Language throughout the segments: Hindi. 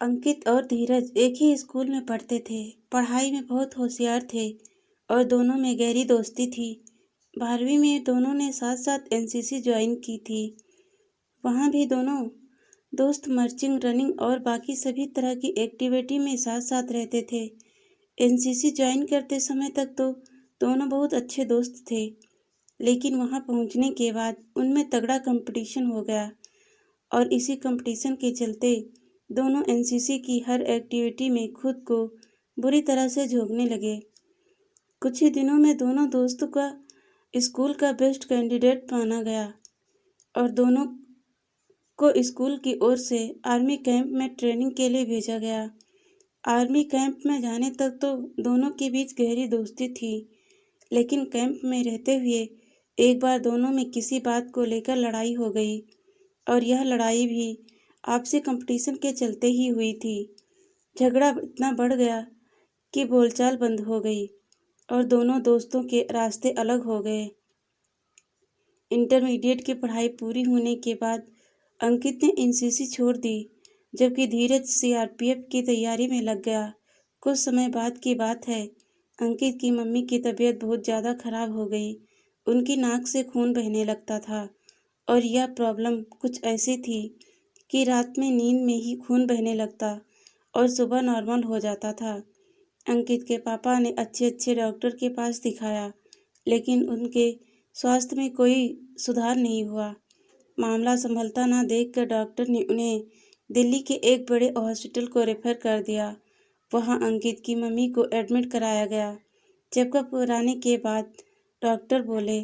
अंकित और धीरज एक ही स्कूल में पढ़ते थे। पढ़ाई में बहुत होशियार थे और दोनों में गहरी दोस्ती थी। 12वीं में दोनों ने साथ साथ एनसीसी ज्वाइन की थी। वहाँ भी दोनों दोस्त मार्चिंग, रनिंग और बाकी सभी तरह की एक्टिविटी में साथ साथ रहते थे। एनसीसी ज्वाइन करते समय तक तो दोनों बहुत अच्छे दोस्त थे, लेकिन वहाँ पहुँचने के बाद उनमें तगड़ा कंपटीशन हो गया और इसी कंपटीशन के चलते दोनों एनसीसी की हर एक्टिविटी में खुद को बुरी तरह से झोंकने लगे। कुछ ही दिनों में दोनों दोस्तों का स्कूल का बेस्ट कैंडिडेट माना गया और दोनों को स्कूल की ओर से आर्मी कैंप में ट्रेनिंग के लिए भेजा गया। आर्मी कैंप में जाने तक तो दोनों के बीच गहरी दोस्ती थी, लेकिन कैंप में रहते हुए एक बार दोनों में किसी बात को लेकर लड़ाई हो गई और यह लड़ाई भी आपसी कंपटीशन के चलते ही हुई थी। झगड़ा इतना बढ़ गया कि बोलचाल बंद हो गई और दोनों दोस्तों के रास्ते अलग हो गए। इंटरमीडिएट की पढ़ाई पूरी होने के बाद अंकित ने एनसीसी छोड़ दी, जबकि धीरज सीआरपीएफ की तैयारी में लग गया। कुछ समय बाद की बात है, अंकित की मम्मी की तबीयत बहुत ज़्यादा खराब हो गई। उनकी नाक से खून बहने लगता था और यह प्रॉब्लम कुछ ऐसी थी कि रात में नींद में ही खून बहने लगता और सुबह नॉर्मल हो जाता था। अंकित के पापा ने अच्छे अच्छे डॉक्टर के पास दिखाया, लेकिन उनके स्वास्थ्य में कोई सुधार नहीं हुआ। मामला संभलता ना देखकर डॉक्टर ने उन्हें दिल्ली के एक बड़े हॉस्पिटल को रेफर कर दिया। वहां अंकित की मम्मी को एडमिट कराया गया। चेकअप कराने के बाद डॉक्टर बोले,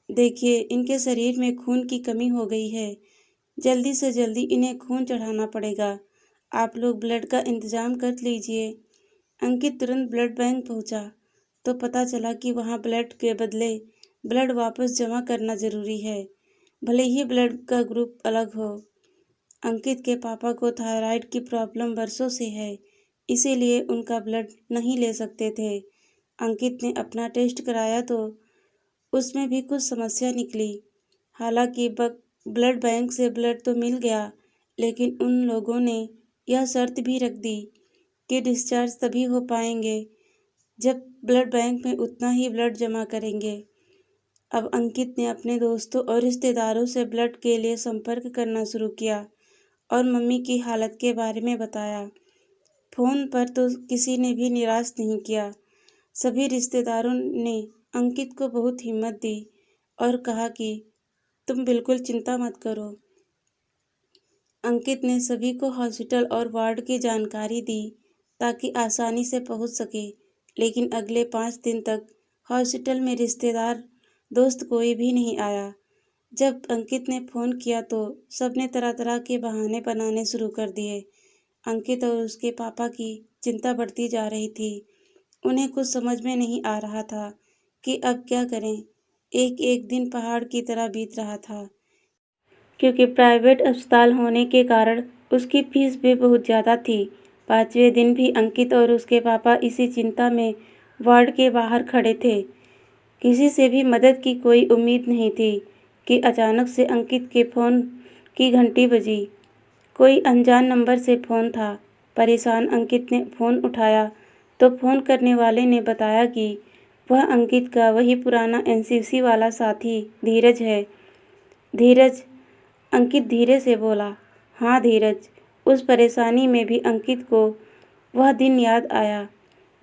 देखिए, इनके शरीर में खून की कमी हो गई है, जल्दी से जल्दी इन्हें खून चढ़ाना पड़ेगा। आप लोग ब्लड का इंतजाम कर लीजिए। अंकित तुरंत ब्लड बैंक पहुंचा तो पता चला कि वहां ब्लड के बदले ब्लड वापस जमा करना ज़रूरी है, भले ही ब्लड का ग्रुप अलग हो। अंकित के पापा को थायराइड की प्रॉब्लम वर्षों से है, इसीलिए उनका ब्लड नहीं ले सकते थे। अंकित ने अपना टेस्ट कराया तो उसमें भी कुछ समस्या निकली। हालांकि ब्लड बैंक से ब्लड तो मिल गया, लेकिन उन लोगों ने यह शर्त भी रख दी कि डिस्चार्ज तभी हो पाएंगे जब ब्लड बैंक में उतना ही ब्लड जमा करेंगे। अब अंकित ने अपने दोस्तों और रिश्तेदारों से ब्लड के लिए संपर्क करना शुरू किया और मम्मी की हालत के बारे में बताया। फ़ोन पर तो किसी ने भी निराश नहीं किया। सभी रिश्तेदारों ने अंकित को बहुत हिम्मत दी और कहा कि तुम बिल्कुल चिंता मत करो। अंकित ने सभी को हॉस्पिटल और वार्ड की जानकारी दी ताकि आसानी से पहुंच सके, लेकिन अगले 5 दिन तक हॉस्पिटल में रिश्तेदार, दोस्त कोई भी नहीं आया। जब अंकित ने फ़ोन किया तो सबने तरह तरह के बहाने बनाने शुरू कर दिए। अंकित और उसके पापा की चिंता बढ़ती जा रही थी। उन्हें कुछ समझ में नहीं आ रहा था कि अब क्या करें। एक एक दिन पहाड़ की तरह बीत रहा था, क्योंकि प्राइवेट अस्पताल होने के कारण उसकी फीस भी बहुत ज़्यादा थी। 5वें दिन भी अंकित और उसके पापा इसी चिंता में वार्ड के बाहर खड़े थे। किसी से भी मदद की कोई उम्मीद नहीं थी कि अचानक से अंकित के फ़ोन की घंटी बजी। कोई अनजान नंबर से फ़ोन था। परेशान अंकित ने फ़ोन उठाया तो फ़ोन करने वाले ने बताया कि वह अंकित का वही पुराना एनसीसी वाला साथी धीरज है। धीरज, अंकित धीरे से बोला। हाँ धीरज। उस परेशानी में भी अंकित को वह दिन याद आया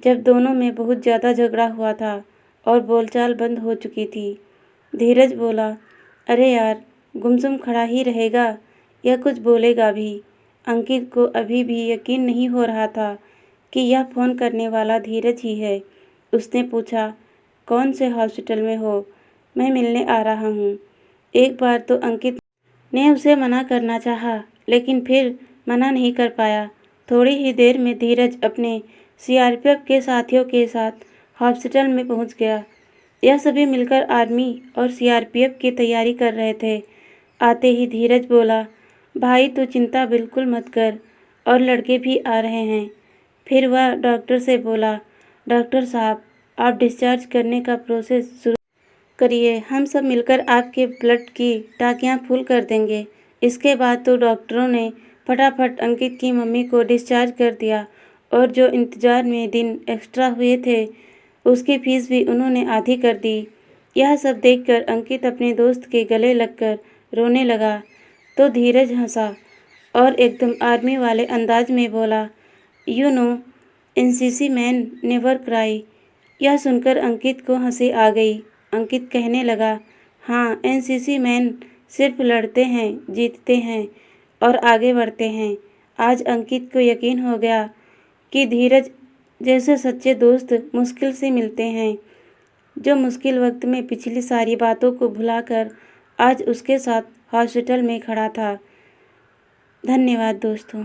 जब दोनों में बहुत ज़्यादा झगड़ा हुआ था और बोलचाल बंद हो चुकी थी। धीरज बोला, अरे यार, गुमसुम खड़ा ही रहेगा या कुछ बोलेगा भी? अंकित को अभी भी यकीन नहीं हो रहा था कि यह फ़ोन करने वाला धीरज ही है। उसने पूछा, कौन से हॉस्पिटल में हो? मैं मिलने आ रहा हूँ। एक बार तो अंकित ने उसे मना करना चाहा, लेकिन फिर मना नहीं कर पाया। थोड़ी ही देर में धीरज अपने सीआरपीएफ के साथियों के साथ हॉस्पिटल में पहुंच गया। यह सभी मिलकर आर्मी और सीआरपीएफ की तैयारी कर रहे थे। आते ही धीरज बोला, भाई तू चिंता बिल्कुल मत कर, और लड़के भी आ रहे हैं। फिर वह डॉक्टर से बोला, डॉक्टर साहब, आप डिस्चार्ज करने का प्रोसेस शुरू करिए। हम सब मिलकर आपके ब्लड की टाँकियाँ फुल कर देंगे। इसके बाद तो डॉक्टरों ने फटाफट अंकित की मम्मी को डिस्चार्ज कर दिया और जो इंतज़ार में दिन एक्स्ट्रा हुए थे उसकी फीस भी उन्होंने आधी कर दी। यह सब देखकर अंकित अपने दोस्त के गले लगकर रोने लगा तो धीरज हंसा और एकदम आर्मी वाले अंदाज में बोला, you know NCC man never cry. यह सुनकर अंकित को हंसी आ गई। अंकित कहने लगा, हाँ, एनसीसी मैन सिर्फ लड़ते हैं, जीतते हैं और आगे बढ़ते हैं। आज अंकित को यकीन हो गया कि धीरज जैसे सच्चे दोस्त मुश्किल से मिलते हैं, जो मुश्किल वक्त में पिछली सारी बातों को भुलाकर आज उसके साथ हॉस्पिटल में खड़ा था। धन्यवाद दोस्तों।